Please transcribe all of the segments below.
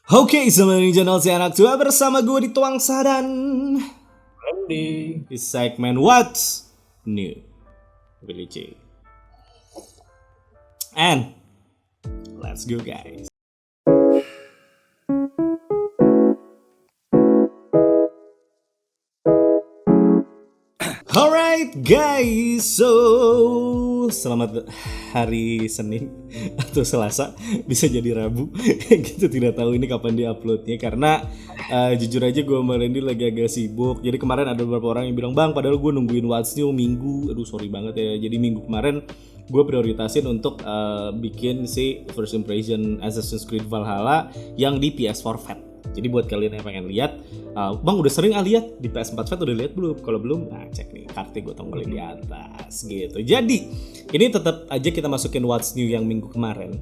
Oke, selamat datang di channel si anak tua bersama gue di Tuang Sadan di segmen What's New Billy J. And let's go guys. Alright guys, so selamat hari Senin atau Selasa, bisa jadi Rabu. Gitu, tidak tahu ini kapan diuploadnya karena jujur aja gue sama Randy lagi agak sibuk. Jadi kemarin ada beberapa orang yang bilang, "Bang, padahal gue nungguin What's New Minggu." Aduh sorry banget ya. Jadi minggu kemarin gue prioritasin untuk bikin si First Impression Assassin's Creed Valhalla yang di PS4 Fat. Jadi buat kalian yang pengen lihat, Bang udah sering lihat di PS4 Fat, udah lihat belum? Kalau belum, nah cek nih, kartu gue tombolin di atas gitu. Jadi ini tetap aja kita masukin What's New yang minggu kemarin,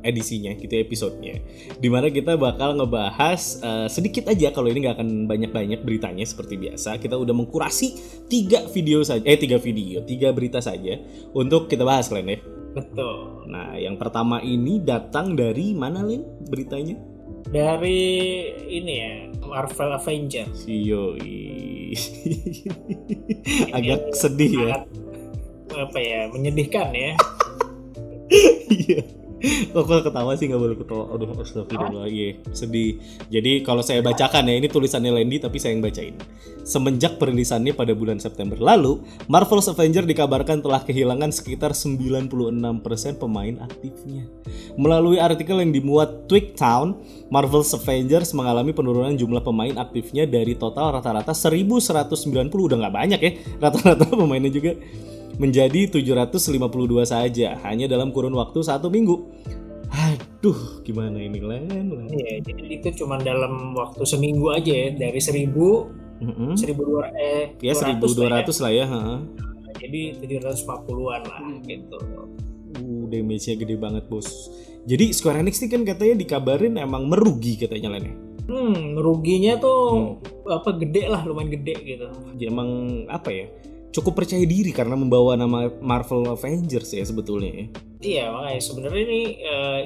edisinya gitu, episodenya, dimana kita bakal ngebahas sedikit aja. Kalau ini nggak akan banyak-banyak beritanya seperti biasa. Kita udah mengkurasi 3 berita saja untuk kita bahas, Len ya. Betul. Nah yang pertama ini datang dari mana, Len, beritanya? Dari ini ya, Marvel Avengers. Yoi. Agak sedih ya. Apa ya, menyedihkan ya. Iya. Kok ketawa sih, nggak boleh ketawa. Aduh, astagfirullah. Iya, sedih. Jadi kalau saya bacakan ya, ini tulisannya Landy tapi saya yang bacain. Semenjak perilisannya pada bulan September lalu, Marvel's Avengers dikabarkan telah kehilangan sekitar 96% pemain aktifnya. Melalui artikel yang dimuat Twigtown, Marvel's Avengers mengalami penurunan jumlah pemain aktifnya dari total rata-rata 1190, udah nggak banyak ya rata-rata pemainnya juga, menjadi 752 saja hanya dalam kurun waktu 1 minggu. Aduh, gimana ini, Len? Iya, jadi itu cuma dalam waktu seminggu aja ya, dari 1200 ya 1200 lah ya. Jadi 740-an lah gitu. Damage-nya gede banget, Bos. Jadi Square Enix ini kan katanya dikabarin emang merugi katanya, Len. Meruginya tuh gede lah, lumayan gede gitu. Jadi emang apa ya? Cukup percaya diri karena membawa nama Marvel Avengers ya sebetulnya ya. Iya, makanya sebenarnya ini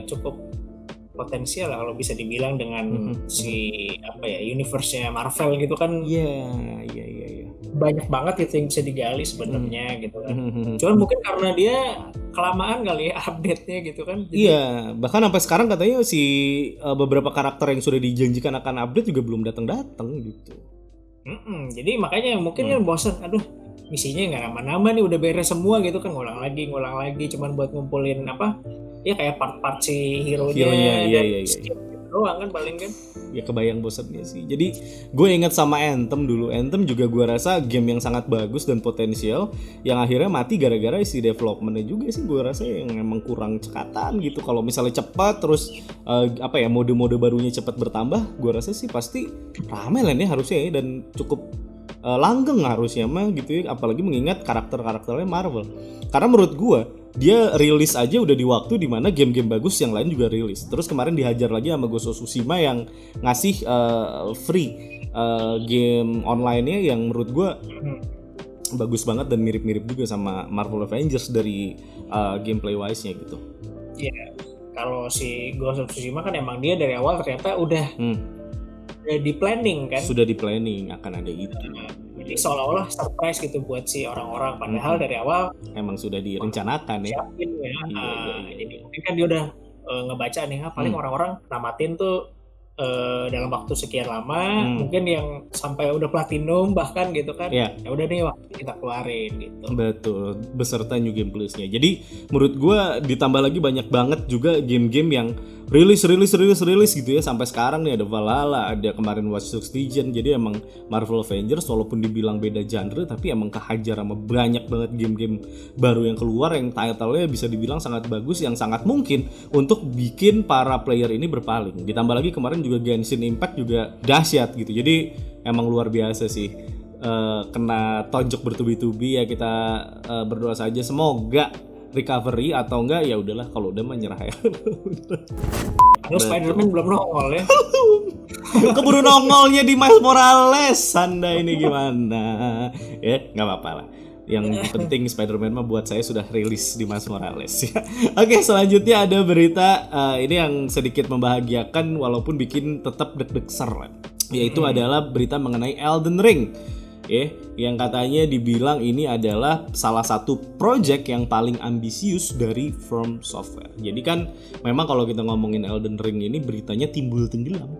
cukup potensial lah kalau bisa dibilang dengan universe-nya Marvel gitu kan. Iya. Banyak banget itu yang bisa digali sebenarnya gitu kan. Cuman mungkin karena dia kelamaan kali ya update-nya gitu kan. Jadi, iya, bahkan sampai sekarang katanya si beberapa karakter yang sudah dijanjikan akan update juga belum datang gitu. Jadi makanya mungkin kan bosan, aduh misinya nggak nama-nama nih, udah beres semua gitu kan, ngulang lagi cuman buat ngumpulin kayak part-part si hero-nya iya. doang kan paling kan. Ya kebayang bosannya sih. Jadi gue inget sama Anthem dulu. Anthem juga gue rasa game yang sangat bagus dan potensial, yang akhirnya mati gara-gara isi developmentnya juga sih. Gue rasa yang emang kurang cekatan gitu. Kalau misalnya cepat terus mode-mode barunya cepat bertambah, gue rasa sih pasti ramai lah nih harusnya ya, dan cukup langgeng harusnya mah gitu ya. Apalagi mengingat karakter-karakternya Marvel. Karena menurut gue dia rilis aja udah di waktu dimana game-game bagus yang lain juga rilis. Terus kemarin dihajar lagi sama Ghost of Tsushima yang ngasih free game online-nya yang menurut gue bagus banget dan mirip-mirip juga sama Marvel Avengers dari gameplay wise-nya gitu. Iya, kalau si Ghost of Tsushima kan emang dia dari awal ternyata udah di planning kan. Sudah di planning akan ada itu. Jadi seolah-olah surprise gitu buat si orang-orang, padahal dari awal emang sudah direncanakan ya. Siapin ya. Jadi mungkin kan dia udah ngebaca nih, paling orang-orang namatin tuh dalam waktu sekian lama, mungkin yang sampai udah platinum bahkan gitu kan. Ya udah nih waktu kita keluarin gitu. Betul, beserta new game plus-nya. Jadi menurut gue ditambah lagi banyak banget juga game-game yang rilis gitu ya. Sampai sekarang nih ada Valhalla, ada kemarin Watch Dogs Legion. Jadi emang Marvel Avengers walaupun dibilang beda genre, tapi emang kehajar sama banyak banget game-game baru yang keluar yang title-nya bisa dibilang sangat bagus, yang sangat mungkin untuk bikin para player ini berpaling. Ditambah lagi kemarin juga Genshin Impact juga dahsyat gitu. Jadi emang luar biasa sih. Kena tonjok bertubi-tubi ya, kita berdoa saja semoga recovery, atau enggak ya udahlah kalau udah mah nyerah ya. Terus Spider-Man belum nongol ya. Keburu nongolnya di Miles Morales. Anda ini gimana? Ya nggak apa-apa lah. Yang penting Spider-Man mah buat saya sudah rilis di Miles Morales ya. Oke, selanjutnya ada berita ini yang sedikit membahagiakan walaupun bikin tetap deg-deg-ser, yaitu adalah berita mengenai Elden Ring. Yang katanya dibilang ini adalah salah satu project yang paling ambisius dari From Software. Jadi kan memang kalau kita ngomongin Elden Ring ini beritanya timbul tenggelam.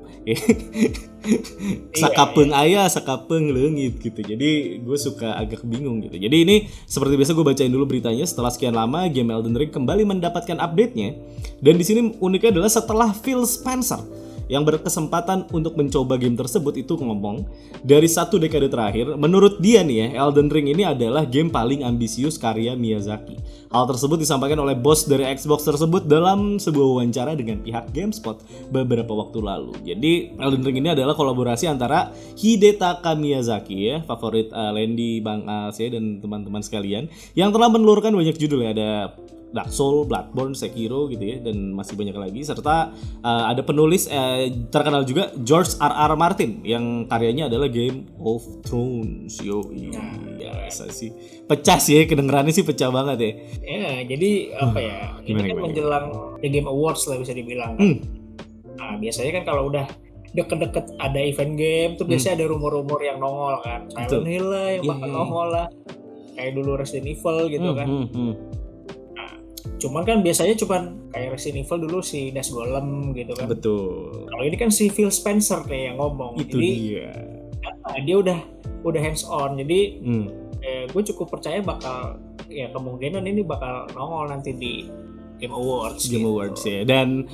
Sakapeng ayah, sakapeng leungit gitu. Jadi gue suka agak bingung gitu. Jadi ini seperti biasa gue bacain dulu beritanya. Setelah sekian lama game Elden Ring kembali mendapatkan update-nya. Dan di sini uniknya adalah setelah Phil Spencer yang berkesempatan untuk mencoba game tersebut itu ngomong dari 1 dekade terakhir, menurut dia nih ya, Elden Ring ini adalah game paling ambisius karya Miyazaki. Hal tersebut disampaikan oleh bos dari Xbox tersebut dalam sebuah wawancara dengan pihak GameSpot beberapa waktu lalu. Jadi Elden Ring ini adalah kolaborasi antara Hidetaka Miyazaki ya, favorit Landy, Bang As ya, dan teman-teman sekalian, yang telah menelurkan banyak judul ya, ada Dark Souls, Bloodborne, Sekiro gitu ya, dan masih banyak lagi, serta ada penulis terkenal juga George R.R. Martin yang karyanya adalah Game of Thrones. Biasa sih pecah sih ya, kedengerannya sih pecah banget ya. Ya jadi apa ya, ini kan menjelang The Game Awards lah bisa dibilang kan. Nah, biasanya kan kalau udah deket-deket ada event game tuh biasanya ada rumor-rumor yang nongol kan, Silent Hill lah yang bakal nongol lah, kayak dulu Resident Evil gitu kan. Cuman kan biasanya kayak Resident Evil dulu si Dash Golem gitu kan. Betul. Kalau ini kan si Phil Spencer nih yang ngomong. Itu jadi dia udah hands on. Jadi gue cukup percaya bakal ya kemungkinan ini bakal nongol nanti di Game Awards. Game Awards ya. Dan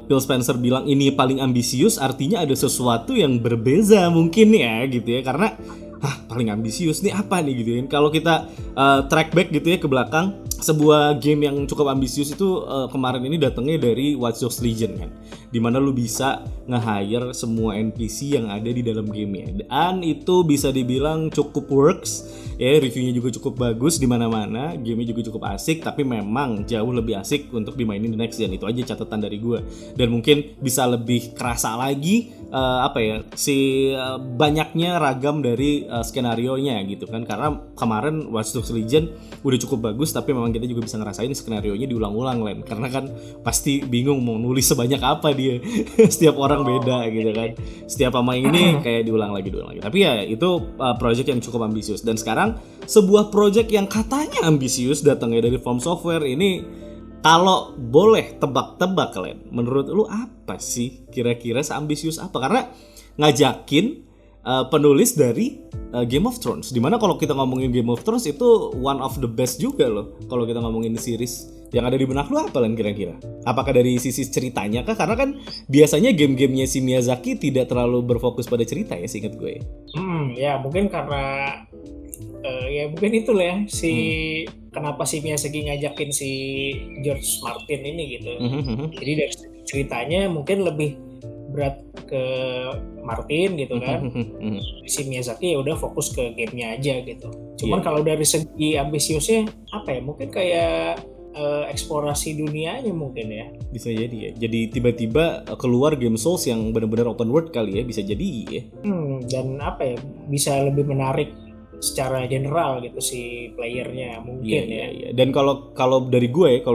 Phil Spencer bilang ini paling ambisius, artinya ada sesuatu yang berbeza mungkin ya gitu ya, karena paling ambisius nih apa nih gitu kan. Kalau kita track back gitu ya ke belakang, sebuah game yang cukup ambisius itu kemarin ini datangnya dari Watch Dogs Legion kan, dimana lu bisa nge-hire semua NPC yang ada di dalam gamenya, dan itu bisa dibilang cukup works ya, reviewnya juga cukup bagus di mana-mana, gamenya juga cukup asik, tapi memang jauh lebih asik untuk dimainin di next gen. Itu aja catatan dari gue, dan mungkin bisa lebih kerasa lagi banyaknya ragam dari skenario-nya gitu kan, karena kemarin Watch Dogs Legion udah cukup bagus, tapi memang kita juga bisa ngerasain skenario-nya diulang-ulang Len, karena kan pasti bingung mau nulis sebanyak apa dia. Setiap orang beda gitu kan, setiap pemain ini kayak diulang lagi. Tapi ya itu project yang cukup ambisius. Dan sekarang sebuah project yang katanya ambisius datangnya dari From Software ini, kalau boleh tebak-tebak Len, menurut lu apa sih kira-kira seambisius apa? Karena ngajakin penulis dari Game of Thrones, dimana kalau kita ngomongin Game of Thrones itu one of the best juga loh. Kalau kita ngomongin series, yang ada di benak lu apa Len kira-kira? Apakah dari sisi ceritanya kah? Karena kan biasanya game-gamenya si Miyazaki tidak terlalu berfokus pada cerita ya, seingat gue. Ya mungkin karena ya mungkin itulah ya kenapa si Miyazaki ngajakin si George Martin ini gitu. Jadi dari ceritanya mungkin lebih berat ke Martin gitu kan. Si Miyazaki ya udah fokus ke gamenya aja gitu. Cuman kalau dari segi ambisiusnya apa ya, mungkin kayak eksplorasi dunianya mungkin ya. Bisa jadi ya. Jadi tiba-tiba keluar game Souls yang benar-benar open world kali ya, bisa jadi ya. Dan apa ya, bisa lebih menarik secara general gitu si playernya mungkin ya. Dan kalau dari gue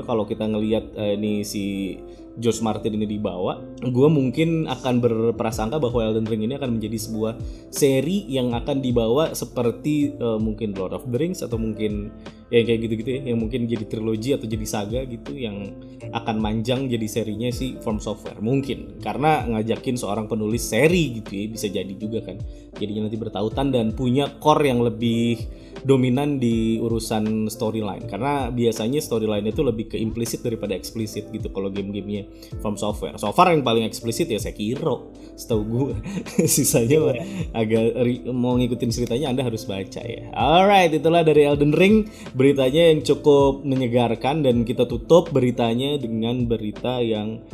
kalau kita ngelihat ini si George Martin ini dibawa, gue mungkin akan berprasangka bahwa Elden Ring ini akan menjadi sebuah seri yang akan dibawa seperti mungkin Lord of the Rings, atau mungkin ya kayak gitu-gitu ya, yang mungkin jadi trilogi atau jadi saga gitu, yang akan manjang jadi serinya si From Software mungkin, karena ngajakin seorang penulis seri gitu ya, bisa jadi juga kan, jadinya nanti bertautan dan punya core yang lebih dominan di urusan storyline, karena biasanya storyline itu lebih ke implisit daripada eksplisit gitu kalau game-gamenya From Software. So far yang paling eksplisit ya Sekiro setahu gue. Sisanya agak mau ngikutin ceritanya Anda harus baca ya. Alright, itulah dari Elden Ring, beritanya yang cukup menyegarkan, dan kita tutup beritanya dengan berita yang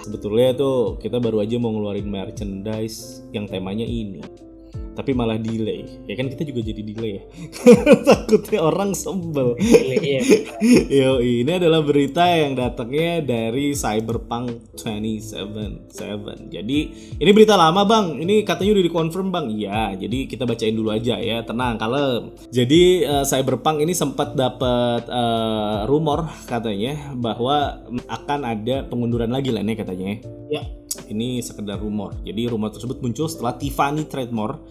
sebetulnya tuh kita baru aja mau ngeluarin merchandise yang temanya ini. tapi malah delay. Ya kan kita juga jadi delay ya. Takutnya orang sebel. Yo, ini adalah berita yang datangnya dari Cyberpunk 2077. Jadi ini berita lama bang. Ini katanya udah dikonfirm bang. Iya. Jadi kita bacain dulu aja ya. Tenang, kalem. Jadi Cyberpunk ini sempat dapat rumor katanya bahwa akan ada pengunduran lagi lah nih katanya. Ya. Ini sekedar rumor. Jadi rumor tersebut muncul setelah Tiffany Trademore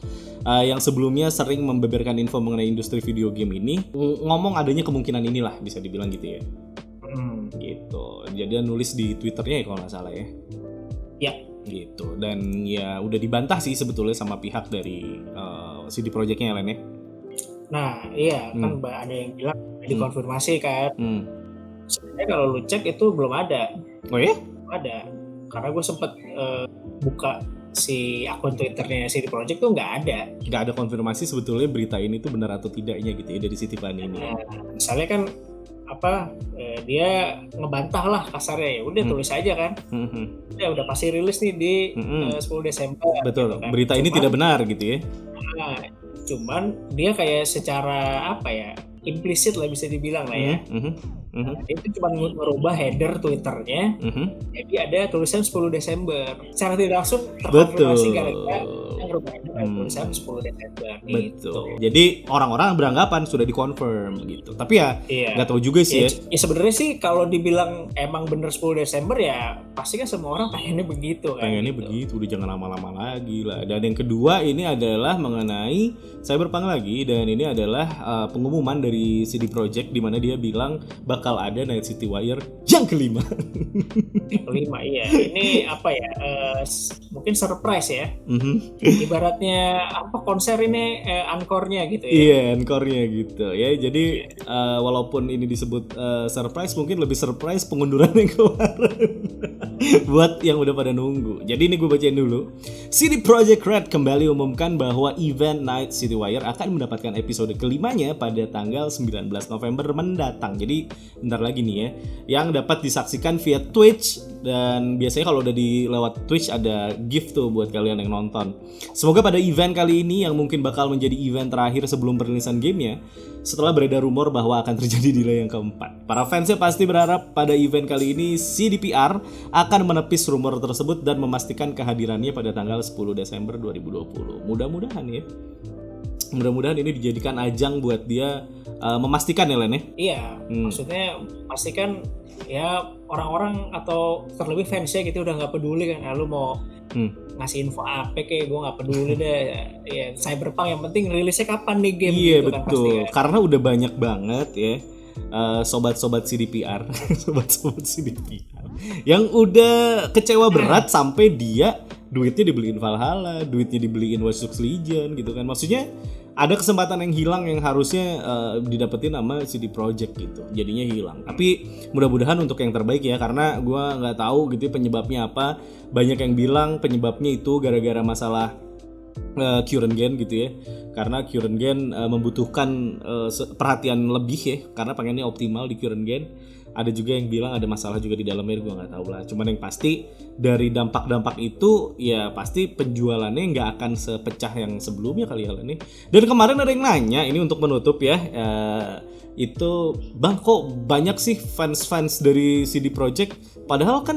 yang sebelumnya sering membeberkan info mengenai industri video game ini ngomong adanya kemungkinan inilah, bisa dibilang gitu ya. Gitu. Jadi dia nulis di Twitternya ya kalau nggak salah ya. Ya. Gitu. Dan ya udah dibantah sih sebetulnya sama pihak dari CD Projektnya Len ya. Nah iya kan ada yang bilang dikonfirmasi kan. Sebenarnya kalau lu cek itu belum ada. Oh ya? Ada. Karena gue sempet buka si akun Twitternya CD Projekt tuh nggak ada konfirmasi sebetulnya berita ini tuh benar atau tidaknya gitu ya dari si Tiffany ini. Misalnya kan dia ngebantah lah kasarnya, ya udah tulis aja kan. Udah pasti rilis nih di 10 Desember. Betul. Gitu kan. Berita ini tidak benar gitu ya. Nah, cuman dia kayak secara implisit lah bisa dibilang lah ya. Dia itu cuma merubah header Twitternya, jadi ada tulisan 10 Desember. Secara tidak langsung terkonfirmasi gara-gara merubah header tulisan 10 Desember. Betul. Gitu. Jadi orang-orang beranggapan sudah dikonfirm gitu. Tapi ya nggak tahu juga sih ya. Ya sebenarnya sih kalau dibilang emang bener 10 Desember ya pasti kan semua orang pengennya begitu kan. Pengennya begitu, udah jangan lama-lama lagi lah. Dan yang kedua ini adalah mengenai Cyberpunk lagi, dan ini adalah pengumuman dari CD Projekt di mana dia bilang bakal ada Night City Wire yang kelima. Iya. Ini mungkin surprise ya. Ibaratnya konser ini encore-nya gitu ya. Iya, encore-nya gitu ya. Jadi walaupun ini disebut surprise, mungkin lebih surprise pengunduran yang kemarin. Buat yang udah pada nunggu. Jadi ini gue bacain dulu. CD Projekt Red kembali umumkan bahwa event Night City Wire akan mendapatkan episode kelimanya pada tanggal 19 November mendatang. Jadi bentar lagi nih ya, yang dapat disaksikan via Twitch. Dan biasanya kalau udah di lewat Twitch ada gift tuh buat kalian yang nonton. Semoga pada event kali ini yang mungkin bakal menjadi event terakhir sebelum perilisan gamenya, setelah beredar rumor bahwa akan terjadi delay yang keempat. Para fansnya pasti berharap pada event kali ini CDPR akan menepis rumor tersebut dan memastikan kehadirannya pada tanggal 10 Desember 2020. Mudah-mudahan ya. Mudah-mudahan ini dijadikan ajang buat dia memastikan ya Len ya? Iya, maksudnya pastikan ya orang-orang atau terlebih fansnya gitu udah nggak peduli kan, lu mau ngasih info apa kayak gue nggak peduli deh. Ya, Cyberpunk yang penting rilisnya kapan nih game. Iya gitu betul, kan, pasti, kan? Karena udah banyak banget ya sobat-sobat CDPR, sobat-sobat CDPR yang udah kecewa berat sampai dia duitnya dibeliin Valhalla, duitnya dibeliin Watch Dogs Legion gitu kan. Maksudnya ada kesempatan yang hilang yang harusnya didapetin sama CD Projekt gitu, jadinya hilang. Tapi mudah-mudahan untuk yang terbaik ya, karena gue nggak tahu gitu penyebabnya apa. Banyak yang bilang penyebabnya itu gara-gara masalah current gen gitu ya, karena current gen membutuhkan perhatian lebih ya, karena pengennya optimal di current gen. Ada juga yang bilang ada masalah juga di dalamnya, gue nggak tahu lah. Cuman yang pasti dari dampak-dampak itu ya pasti penjualannya nggak akan sepecah yang sebelumnya kali ya nih. Dan kemarin ada yang nanya ini untuk menutup ya, itu bang kok banyak sih fans dari CD Projekt, padahal kan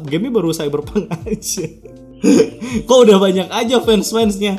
game-nya baru Cyberpunk aja. Kok udah banyak aja fans-fansnya?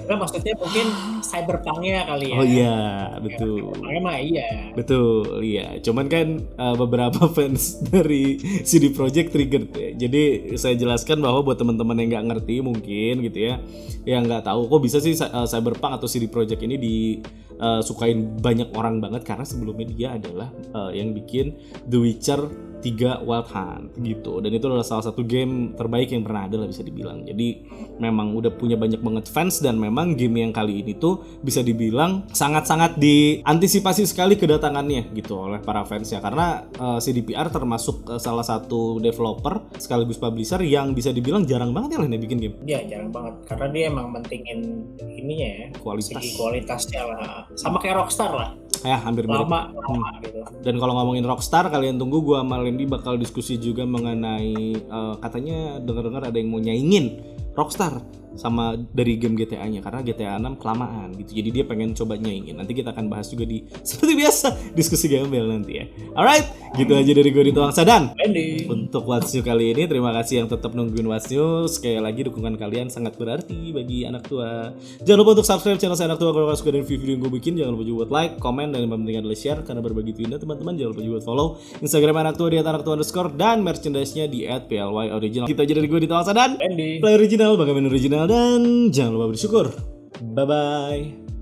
Nah, maksudnya mungkin Cyberpunk-nya kali ya. Oh iya, betul. Emang iya. Betul, iya. Cuman kan beberapa fans dari CD Projekt triggered ya. Jadi saya jelaskan bahwa buat teman-teman yang nggak ngerti mungkin gitu ya, yang nggak tahu kok bisa sih Cyberpunk atau CD Projekt ini disukain banyak orang banget karena sebelumnya dia adalah yang bikin The Witcher 3 Wild Hunt gitu, dan itu adalah salah satu game terbaik yang pernah ada lah bisa dibilang. Jadi memang udah punya banyak banget fans, dan memang game yang kali ini tuh bisa dibilang sangat-sangat diantisipasi sekali kedatangannya gitu oleh para fans ya, karena CDPR termasuk salah satu developer sekaligus publisher yang bisa dibilang jarang banget ya lah bikin game. Iya jarang banget, karena dia emang mentingin ininya ya, kualitasnya lah, sama kayak Rockstar lah. Ya hampir mirip. Lama gitu. Dan kalau ngomongin Rockstar, kalian tunggu gue sama Lendi bakal diskusi juga mengenai katanya dengar-dengar ada yang mau nyaingin Rockstar sama dari game GTA-nya, karena GTA 6 kelamaan gitu. Jadi dia pengen coba nyaingin. Nanti kita akan bahas juga di seperti biasa diskusi gembel nanti ya. Alright, gitu aja dari gue Dito Wangsa dan untuk What's New kali ini terima kasih yang tetap nungguin What's New. Sekali lagi dukungan kalian sangat berarti bagi anak tua. Jangan lupa untuk subscribe channel saya Anak Tua kalau suka dengan video yang gue bikin. Jangan lupa juga buat like, komen, dan yang penting adalah share karena berbagi itu indah teman-teman. Jangan lupa juga buat follow Instagram Anak Tua di @anaktua_ dan merchandise-nya di @PLY_original. Kita aja dari gue Dito Wangsa dan Play Original, bagaimana original, dan jangan lupa bersyukur. Bye bye.